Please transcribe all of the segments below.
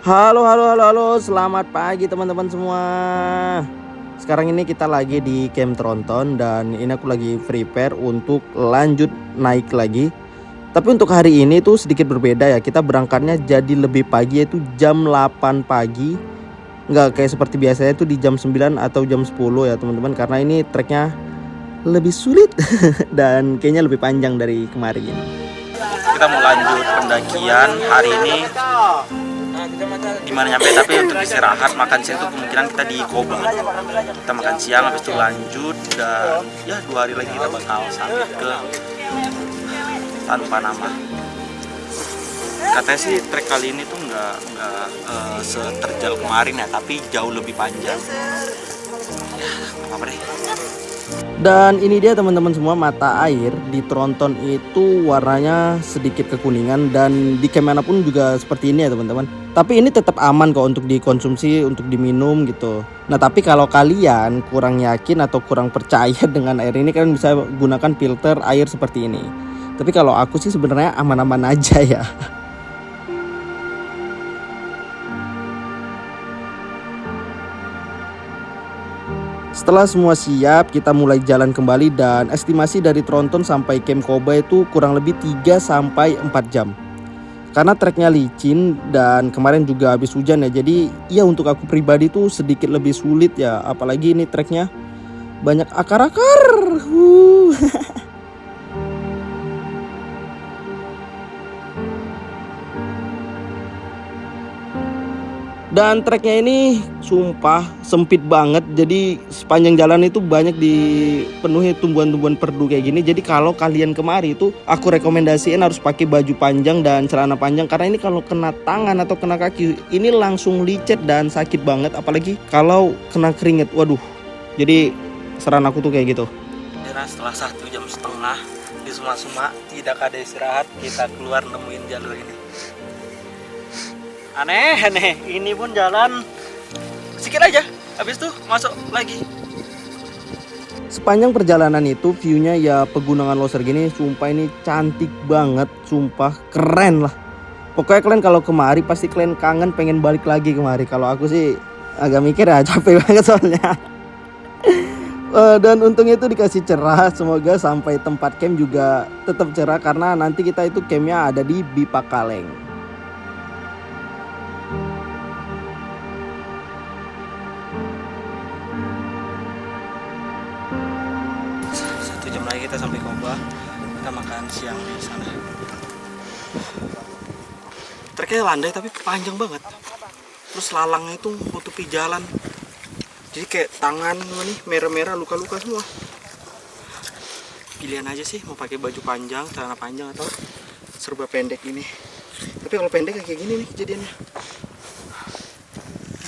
Halo, halo, halo, halo, selamat pagi teman-teman semua. Sekarang ini kita lagi di Camp Tronton dan ini aku lagi prepare untuk lanjut naik lagi. Tapi untuk hari ini tuh sedikit berbeda ya. Kita berangkatnya jadi lebih pagi, yaitu jam 8 pagi. Nggak kayak seperti biasanya itu di jam 9 atau jam 10 ya teman-teman. Karena ini treknya lebih sulit dan kayaknya lebih panjang dari kemarin. Kita mau lanjut pendakian hari ini. Dimana nyampe, tapi untuk istirahat makan siang itu kemungkinan kita di Koba. Kita makan siang habis itu lanjut dan ya 2 hari lagi kita bakal sampai ke tanpa nama. Katanya sih trek kali ini tuh nggak seterjal kemarin ya, tapi jauh lebih panjang. Ya apa-apa deh. Dan ini dia teman-teman semua, mata air di Tronton itu warnanya sedikit kekuningan dan di camp manapun juga seperti ini ya teman-teman. Tapi ini tetap aman kok untuk dikonsumsi, untuk diminum gitu. Nah tapi kalau kalian kurang yakin atau kurang percaya dengan air ini, kalian bisa gunakan filter air seperti ini. Tapi kalau aku sih sebenarnya aman-aman aja ya. Setelah semua siap, kita mulai jalan kembali dan estimasi dari Tronton sampai Camp Koba itu kurang lebih 3 sampai 4 jam. Karena treknya licin dan kemarin juga habis hujan ya. Jadi ya untuk aku pribadi tuh sedikit lebih sulit ya, apalagi ini treknya banyak akar-akar. Dan treknya ini sumpah sempit banget. Jadi sepanjang jalan itu banyak dipenuhi tumbuhan-tumbuhan perdu kayak gini. Jadi kalau kalian kemari itu aku rekomendasiin harus pakai baju panjang dan celana panjang. Karena ini kalau kena tangan atau kena kaki ini langsung licet dan sakit banget. Apalagi kalau kena keringet. Waduh. Jadi saran aku tuh kayak gitu. Setelah 1,5 jam di Suma-Suma tidak ada istirahat, kita keluar nemuin jalur ini. Aneh, ini pun jalan sedikit aja, habis itu masuk lagi. Sepanjang perjalanan itu viewnya ya pegunungan Loser gini, sumpah ini cantik banget, sumpah keren lah. Pokoknya kalian kalau kemari pasti kalian kangen pengen balik lagi kemari. Kalau aku sih agak mikir ya, capek banget soalnya. Dan untungnya itu dikasih cerah, semoga sampai tempat camp juga tetap cerah karena nanti kita itu campnya ada di Bipakaleng. 1 jam lagi kita sampai Koba, kita makan siang di sana. Treknya landai tapi panjang banget. Terus lalangnya itu menutupi jalan. Jadi kayak tangan nih merah-merah, luka-luka semua. Pilihan aja sih mau pakai baju panjang, celana panjang atau serba pendek ini. Tapi kalau pendek kayak gini nih kejadiannya.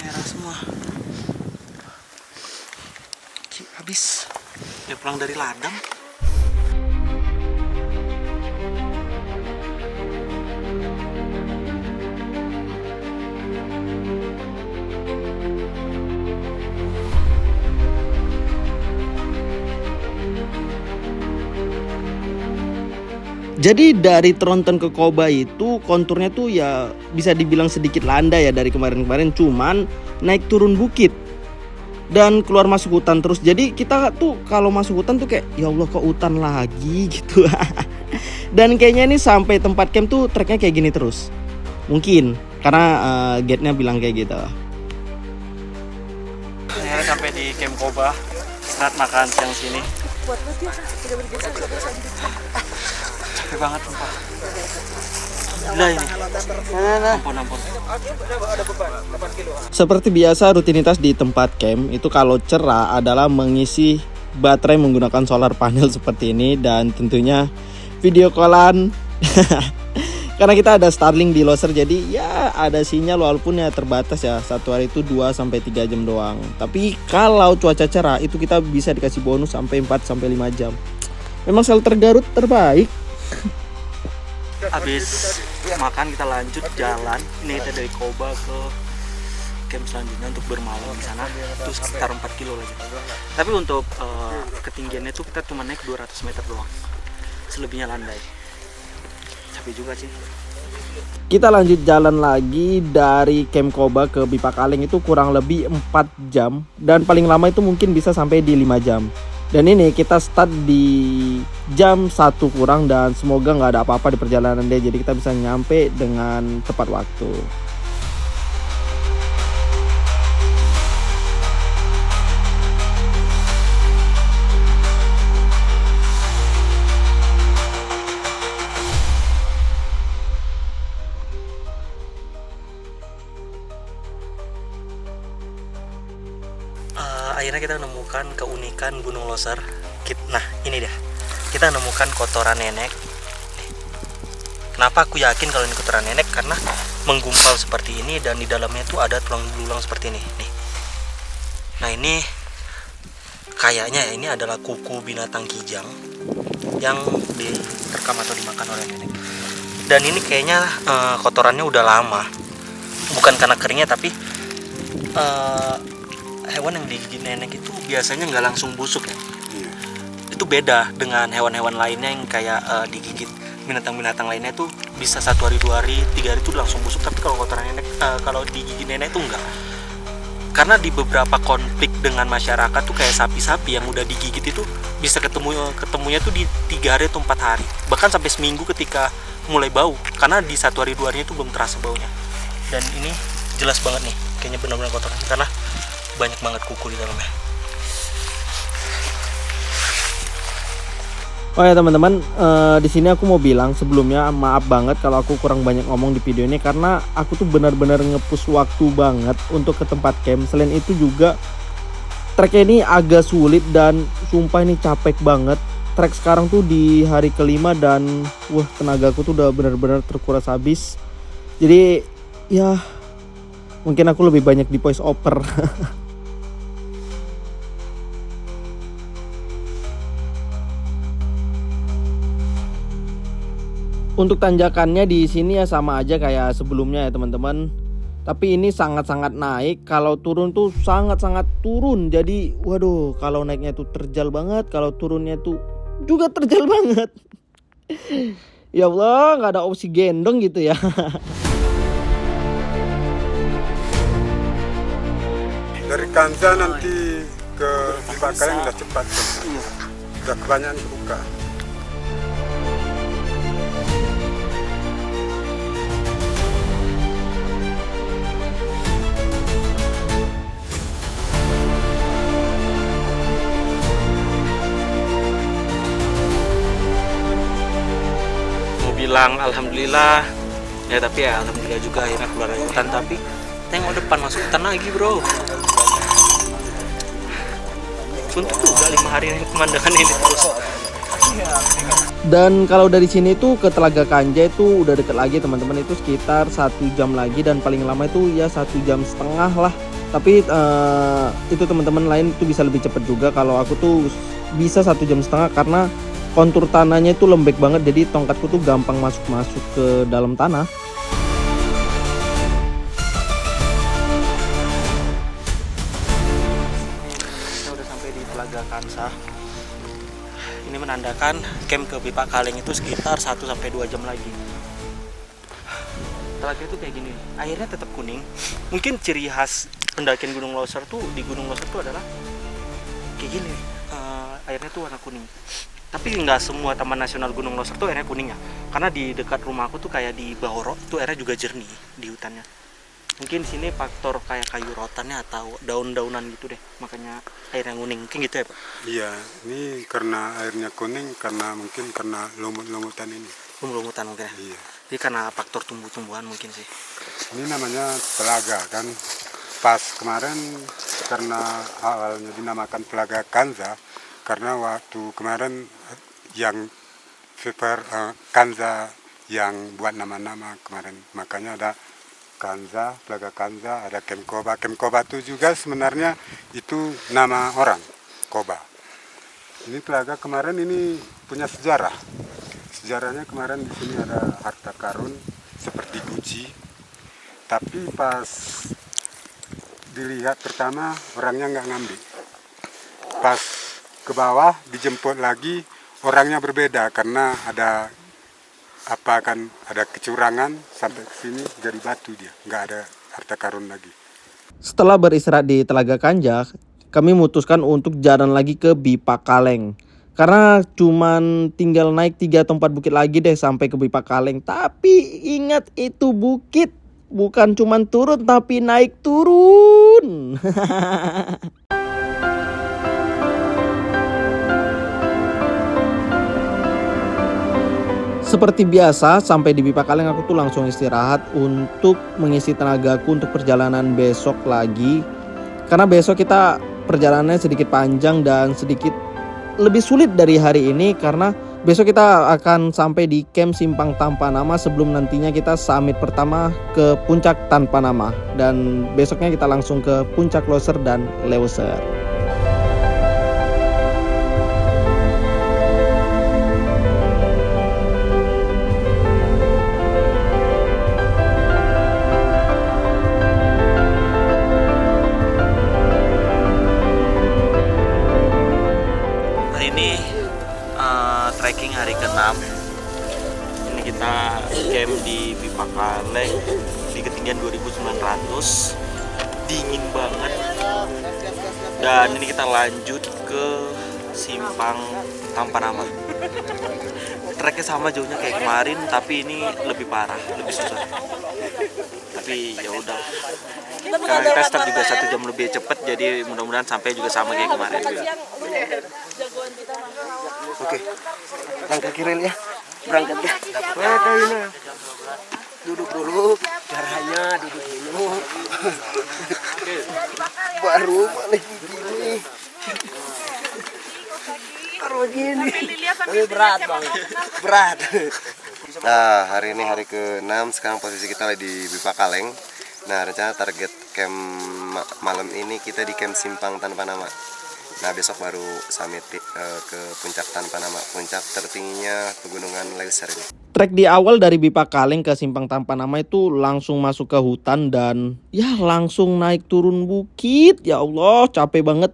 Merah semua. Habis. Ya pulang dari ladang. Jadi dari Tronton ke Koba itu konturnya tuh ya bisa dibilang sedikit landai ya dari kemarin-kemarin, cuman naik turun bukit dan keluar masuk hutan terus. Jadi kita tuh kalau masuk hutan tuh kayak ya Allah kok hutan lagi gitu. Dan kayaknya ini sampai tempat camp tuh treknya kayak gini terus. Mungkin karena gate-nya bilang kayak gitu. Akhirnya sampai di Camp Koba. Serat makan siang sini. Capek banget sumpah. Gila ini. Ampun. Seperti biasa rutinitas di tempat camp itu kalau cerah adalah mengisi baterai menggunakan solar panel seperti ini dan tentunya video callan. Karena kita ada Starlink di Loser jadi ya ada sinyal walaupun ya terbatas ya. Satu hari itu 2 sampai 3 jam doang. Tapi kalau cuaca cerah itu kita bisa dikasih bonus sampai 4 sampai 5 jam. Memang shelter Garut terbaik. Habis makan kita lanjut jalan. Ini kita dari Koba ke camp selanjutnya untuk bermalam di sana. Itu sekitar 4 kilo lagi. Tapi untuk ketinggiannya itu kita cuma naik 200 meter doang. Selebihnya landai. Capek juga sih. Kita lanjut jalan lagi dari Camp Koba ke Bipakaleng itu kurang lebih 4 jam. Dan paling lama itu mungkin bisa sampai di 5 jam. Dan ini kita start di jam 1 kurang dan semoga nggak ada apa-apa di perjalanan dia. Jadi kita bisa nyampe dengan tepat waktu. Akhirnya kita menemukan keunikan Gunung Loser. Nah ini dia, kita menemukan kotoran nenek. Kenapa aku yakin kalau ini kotoran nenek? Karena menggumpal seperti ini dan di dalamnya tuh ada tulang belulang seperti ini. Nih. Nah ini kayaknya ini adalah kuku binatang kijang yang diterkam atau dimakan oleh nenek. Dan ini kayaknya kotorannya udah lama, bukan karena keringnya tapi hewan yang digigit nenek itu biasanya nggak langsung busuk ya. Itu beda dengan hewan-hewan lainnya yang kayak digigit binatang-binatang lainnya tuh bisa 1 hari, 2 hari, 3 hari itu langsung busuk. Tapi kalau kotoran nenek, kalau digigit nenek itu enggak. Karena di beberapa konflik dengan masyarakat tuh kayak sapi-sapi yang udah digigit itu bisa ketemunya tuh di 3 hari atau 4 hari, bahkan sampai seminggu ketika mulai bau. Karena di 1 hari, 2 hari itu belum terasa baunya. Dan ini jelas banget nih, kayaknya benar-benar kotoran karena banyak banget kuku di dalamnya. Oh ya teman-teman, di sini aku mau bilang sebelumnya maaf banget kalau aku kurang banyak ngomong di video ini karena aku tuh benar-benar nge-push waktu banget untuk ke tempat camp. Selain itu juga trek ini agak sulit dan sumpah ini capek banget. Trek sekarang tuh di hari kelima dan wah tenagaku tuh udah benar-benar terkuras habis. Jadi ya mungkin aku lebih banyak di voice over. Untuk tanjakannya di sini ya sama aja kayak sebelumnya ya teman-teman. Tapi ini sangat-sangat naik. Kalau turun tuh sangat-sangat turun. Jadi waduh, kalau naiknya tuh terjal banget, kalau turunnya tuh juga terjal banget. Ya Allah, nggak ada opsi gendong gitu ya. Dari Kanza nanti ke Bipakaleng udah cepat. Udah kebanyakan buka. Bilang alhamdulillah ya, tapi ya alhamdulillah juga akhirnya keluar dari hutan. Tapi tengok depan masuk hutan lagi bro. Suntuk juga 5 hari ini pemandangan ini terus. Dan kalau dari sini tuh ke Telaga Kanja itu udah deket lagi teman-teman, itu sekitar 1 jam lagi dan paling lama itu ya 1,5 jam lah. Tapi itu teman-teman lain itu bisa lebih cepat juga. Kalau aku tuh bisa 1,5 jam karena kontur tanahnya itu lembek banget, jadi tongkatku tuh gampang masuk ke dalam tanah. Kita udah sampai di Telaga Kansa. Ini menandakan camp ke Bipakaleng itu sekitar 1-2 jam lagi. Telaga itu kayak gini, airnya tetap kuning. Mungkin ciri khas pendakian Gunung Loser tuh, di Gunung Loser tuh adalah kayak gini, airnya tuh warna kuning. Tapi nggak semua Taman Nasional Gunung Loser tuh airnya kuning ya. Karena di dekat rumahku tuh kayak di Bahoro tuh airnya juga jernih di hutannya. Mungkin di sini faktor kayak kayu rotannya atau daun-daunan gitu deh, makanya airnya kuning. Mungkin gitu ya Pak? Iya, ini karena airnya kuning mungkin karena lumut-lumutan ini. Lumut-lumutan mungkin ya? Iya. Jadi karena faktor tumbuh-tumbuhan mungkin sih. Ini namanya telaga kan. Pas kemarin karena awalnya dinamakan Telaga Kanza karena waktu kemarin yang Kanza yang buat nama-nama kemarin, makanya ada Kanza, Telaga Kanza, ada Camp Koba. Camp Koba itu juga sebenarnya itu nama orang, Koba. Ini telaga kemarin ini punya sejarah. Sejarahnya kemarin di sini ada harta karun seperti guci. Tapi pas dilihat pertama orangnya nggak ngambil. Pas ke bawah dijemput lagi orangnya berbeda karena ada apa akan ada kecurangan sampai ke sini jadi batu dia, nggak ada harta karun lagi. Setelah beristirahat di Telaga Kanjak, kami memutuskan untuk jalan lagi ke Bipakaleng. Karena cuman tinggal naik 3 atau 4 bukit lagi deh sampai ke Bipakaleng. Tapi ingat itu bukit, bukan cuman turun tapi naik turun. Seperti biasa, sampai di Bipakaleng aku tuh langsung istirahat untuk mengisi tenagaku untuk perjalanan besok lagi. Karena besok kita perjalanannya sedikit panjang dan sedikit lebih sulit dari hari ini, karena besok kita akan sampai di camp Simpang Tanpa Nama sebelum nantinya kita summit pertama ke puncak tanpa nama. Dan besoknya kita langsung ke puncak Loser dan Leuser. Trekking hari ke-6. Ini kita camp di Bipakaleng di ketinggian 2900. Dingin banget. Dan ini kita lanjut ke Simpang Tanpa Nama. Treknya sama jauhnya kayak kemarin, tapi ini lebih parah, lebih susah. Tapi ya udah. Karena kita start juga 1 jam lebih cepet, jadi mudah-mudahan sampai juga sama kayak kemarin. Oke, langkah kiri ya, berangkat ya. Duduk dulu, caranya duduk dulu. Baru balik gini. Taruh gini. Tapi berat banget, berat. Nah, hari ini hari ke-6, sekarang posisi kita lagi di Bipakaleng. Nah, rencana target camp malam ini kita di camp Simpang Tanpa Nama. Nah, besok baru summit ke puncak tanpa nama, puncak tertingginya pegunungan Leuser ini. Trek di awal dari Bipakaleng ke Simpang Tanpa Nama itu langsung masuk ke hutan dan ya langsung naik turun bukit. Ya Allah, capek banget.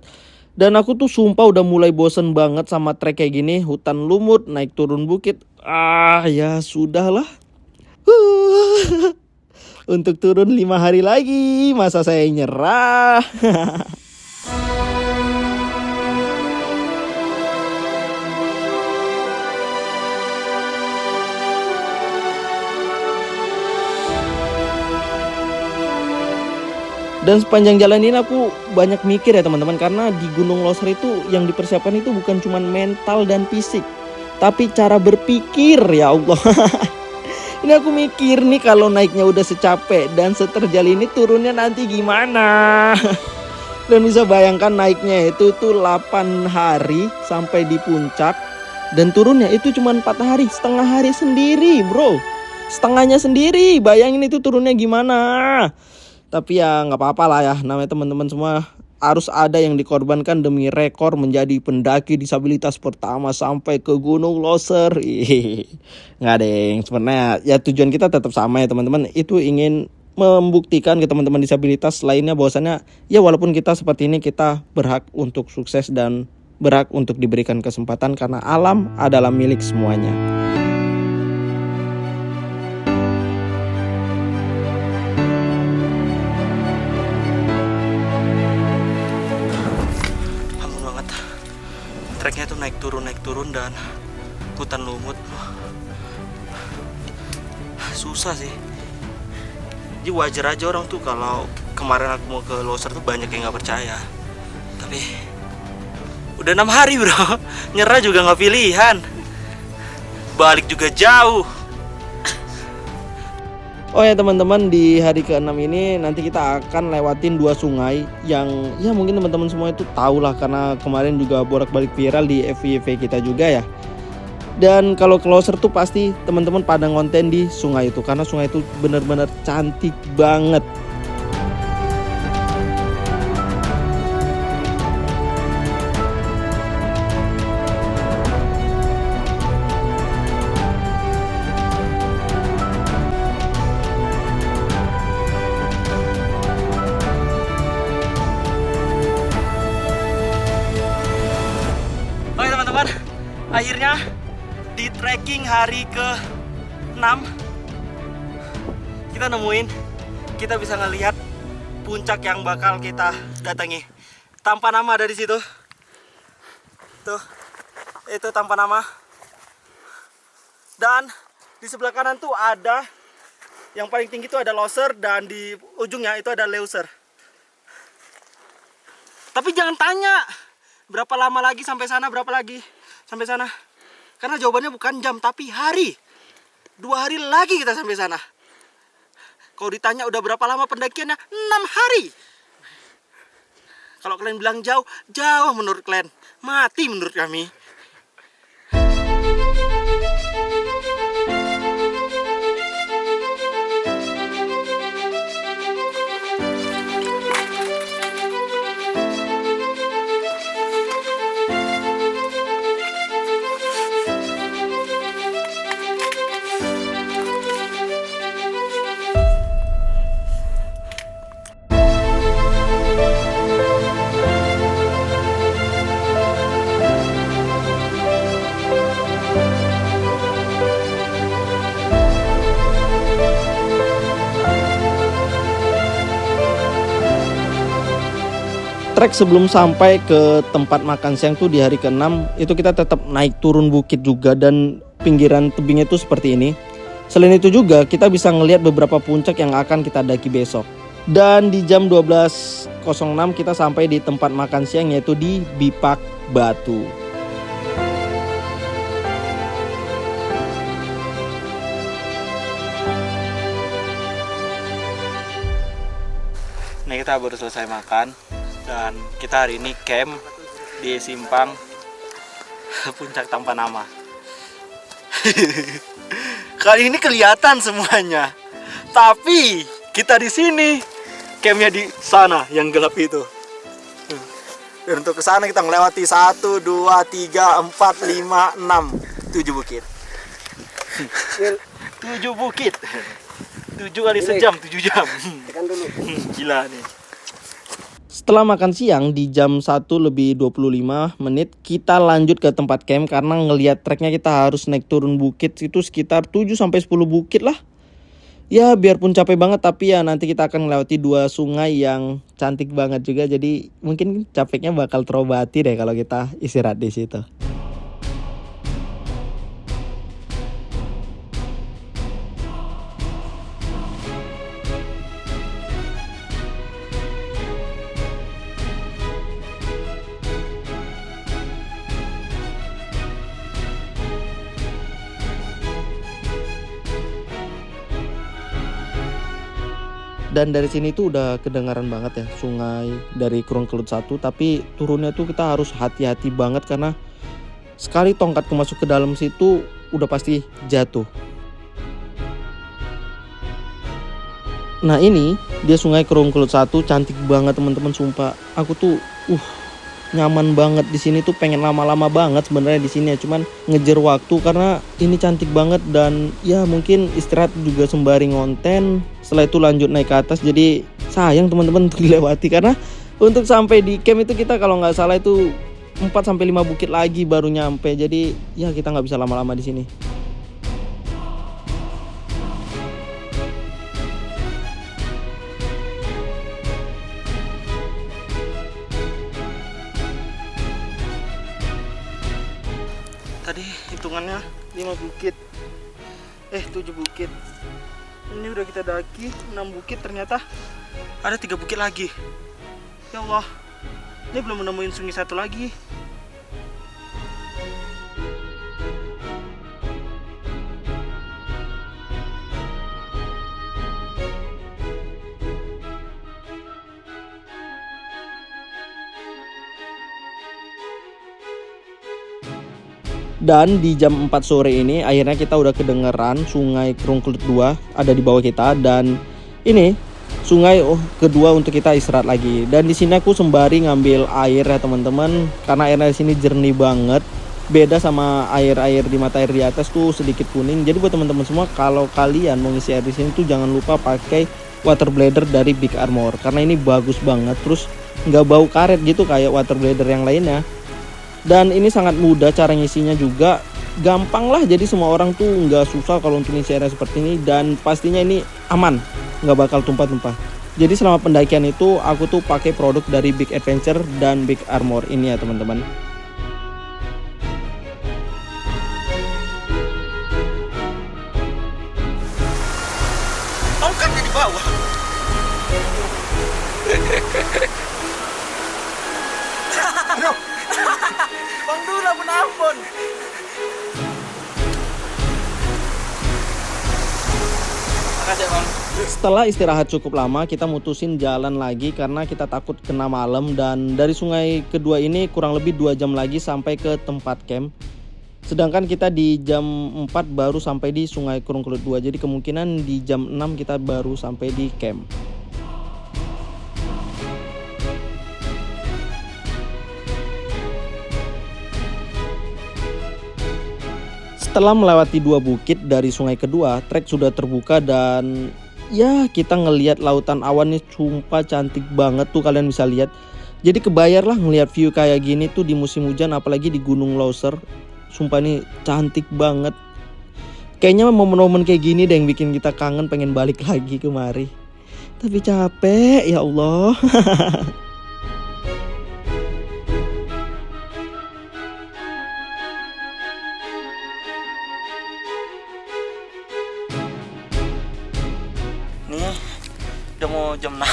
Dan aku tuh sumpah udah mulai bosen banget sama trek kayak gini, hutan lumut, naik turun bukit. Ya sudahlah. Untuk turun 5 hari lagi, masa saya nyerah. Dan sepanjang jalan ini aku banyak mikir ya teman-teman, karena di Gunung Loser itu yang dipersiapkan itu bukan cuma mental dan fisik, tapi cara berpikir. Ya Allah. Ini aku mikir nih, kalau naiknya udah secapek dan seterjal ini, turunnya nanti gimana? Dan bisa bayangkan naiknya itu tuh 8 hari sampai di puncak, dan turunnya itu cuma 4 hari, setengah hari sendiri bro. Setengahnya sendiri, bayangin itu turunnya gimana. Tapi ya nggak apa-apa lah ya, namanya teman-teman semua harus ada yang dikorbankan demi rekor menjadi pendaki disabilitas pertama sampai ke Gunung Loser. Nggak deng, sebenarnya ya tujuan kita tetap sama ya teman-teman, itu ingin membuktikan ke teman-teman disabilitas lainnya bahwasannya ya walaupun kita seperti ini, kita berhak untuk sukses dan berhak untuk diberikan kesempatan, karena alam adalah milik semuanya. Treknya tuh naik turun dan hutan lumut, susah sih. Jadi wajar aja orang tuh kalau kemarin aku mau ke Loser tuh banyak yang nggak percaya. Tapi udah 6 hari bro, nyerah juga nggak pilihan. Balik juga jauh. Oh ya teman-teman, di hari ke-6 ini nanti kita akan lewatin 2 sungai yang ya mungkin teman-teman semua itu tahu lah, karena kemarin juga bolak-balik viral di FYP kita juga ya. Dan kalau ke Loser tuh pasti teman-teman pada ngonten di sungai itu, karena sungai itu bener-bener cantik banget. Akhirnya di trekking hari ke kita nemuin, kita bisa ngelihat puncak yang bakal kita datangi. Tanpa nama ada di situ. Tuh, itu tanpa nama. Dan di sebelah kanan tuh ada, yang paling tinggi tuh ada Loser, dan di ujungnya itu ada Leuser. Tapi jangan tanya berapa lama lagi sampai sana, berapa lagi sampai sana. Karena jawabannya bukan jam, tapi hari. 2 hari lagi kita sampai sana. Kalau ditanya udah berapa lama pendakiannya, 6 hari. Kalau kalian bilang jauh, jauh menurut kalian, mati menurut kami. Trek sebelum sampai ke tempat makan siang tuh di hari ke-6 itu kita tetap naik turun bukit juga, dan pinggiran tebingnya tuh seperti ini. Selain itu juga kita bisa ngelihat beberapa puncak yang akan kita daki besok. Dan di jam 12.06 kita sampai di tempat makan siang, yaitu di Bipak Batu. Nah, kita baru selesai makan. Dan kita hari ini camp di simpang puncak tanpa nama. Kali ini kelihatan semuanya. Tapi kita di sini, campnya di sana yang gelap itu. Dan untuk ke sana kita melewati 1, 2, 3, 4, 5, 6, 7 bukit. 7 bukit. 7 kali sejam, 7 jam. Tekan dulu. Gila nih. Setelah makan siang di jam 1:25 kita lanjut ke tempat camp karena ngelihat treknya kita harus naik turun bukit itu sekitar 7-10 bukit lah. Ya biarpun capek banget, tapi ya nanti kita akan melewati 2 sungai yang cantik banget juga, jadi mungkin capeknya bakal terobati deh kalau kita istirahat di situ. Dan dari sini tuh udah kedengaran banget ya sungai dari Krungkelut 1, tapi turunnya tuh kita harus hati-hati banget karena sekali tongkatku masuk ke dalam situ udah pasti jatuh. Nah ini dia sungai Krungkelut 1, cantik banget teman-teman, sumpah. Aku tuh nyaman banget di sini tuh, pengen lama-lama banget sebenarnya di sini ya, cuman ngejar waktu karena ini cantik banget. Dan ya mungkin istirahat juga sembari ngonten, setelah itu lanjut naik ke atas. Jadi sayang teman-teman untuk dilewati karena untuk sampai di camp itu kita kalau nggak salah itu 4-5 bukit lagi baru nyampe. Jadi ya kita nggak bisa lama-lama di sini. Tadi hitungannya 5 bukit 7 bukit. Ini udah kita daki 6 bukit, ternyata ada 3 bukit lagi. Ya Allah, ini belum menemuin sungai satu lagi. Dan di jam 4 sore ini akhirnya kita udah kedengeran sungai Krungkelut 2 ada di bawah kita, dan ini sungai kedua untuk kita istirahat lagi. Dan di sini aku sembari ngambil air ya teman-teman, karena airnya di sini jernih banget. Beda sama air-air di mata air di atas tuh sedikit kuning. Jadi buat teman-teman semua, kalau kalian mau ngisi air di sini tuh jangan lupa pakai water bladder dari Big Armor karena ini bagus banget. Terus nggak bau karet gitu kayak water bladder yang lainnya. Dan ini sangat mudah cara ngisinya juga. gampang lah, jadi semua orang tuh nggak susah kalau untuk ngisi area seperti ini, dan pastinya ini aman, nggak bakal tumpah-tumpah. Jadi selama pendakian itu aku tuh pakai produk dari Big Adventure dan Big Armor ini ya teman-teman. Tongkatnya di bawah. Aduh. Bang Dula pun ampun. Makasih Bang. Setelah istirahat cukup lama, kita mutusin jalan lagi karena kita takut kena malam, dan dari sungai kedua ini kurang lebih 2 jam lagi sampai ke tempat camp. Sedangkan kita di jam 4 baru sampai di Sungai Kurung Kelut 2. Jadi kemungkinan di jam 6 kita baru sampai di camp. Setelah melewati 2 bukit dari sungai kedua, trek sudah terbuka dan ya kita ngelihat lautan awan nih, sumpah cantik banget tuh, kalian bisa lihat. Jadi kebayar lah ngelihat view kayak gini tuh di musim hujan, apalagi di Gunung Leuser. Sumpah nih cantik banget. Kayaknya momen-momen kayak gini deh yang bikin kita kangen, pengen balik lagi kemari. Tapi capek ya Allah. Nih udah mau jam 6,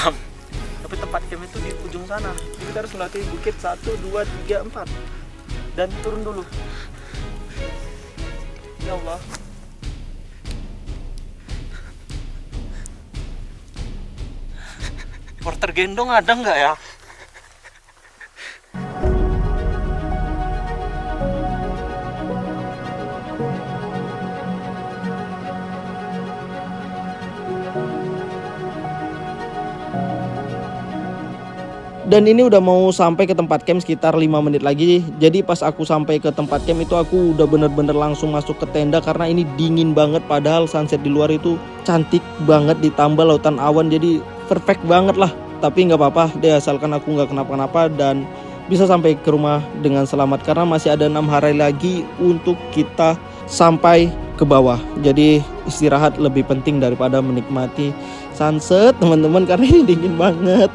tapi tempat camp itu di ujung sana. Jadi kita harus melewati bukit 1, 2, 3, 4 dan turun dulu. Ya Allah. Porter gendong ada nggak ya? Dan ini udah mau sampai ke tempat camp sekitar 5 menit lagi. Jadi pas aku sampai ke tempat camp itu aku udah bener-bener langsung masuk ke tenda karena ini dingin banget. Padahal sunset di luar itu cantik banget, ditambah lautan awan, jadi perfect banget lah. Tapi nggak apa-apa deh, asalkan aku nggak kenapa-napa dan bisa sampai ke rumah dengan selamat. Karena masih ada 6 hari lagi untuk kita sampai ke bawah. Jadi istirahat lebih penting daripada menikmati sunset teman-teman, karena ini dingin banget.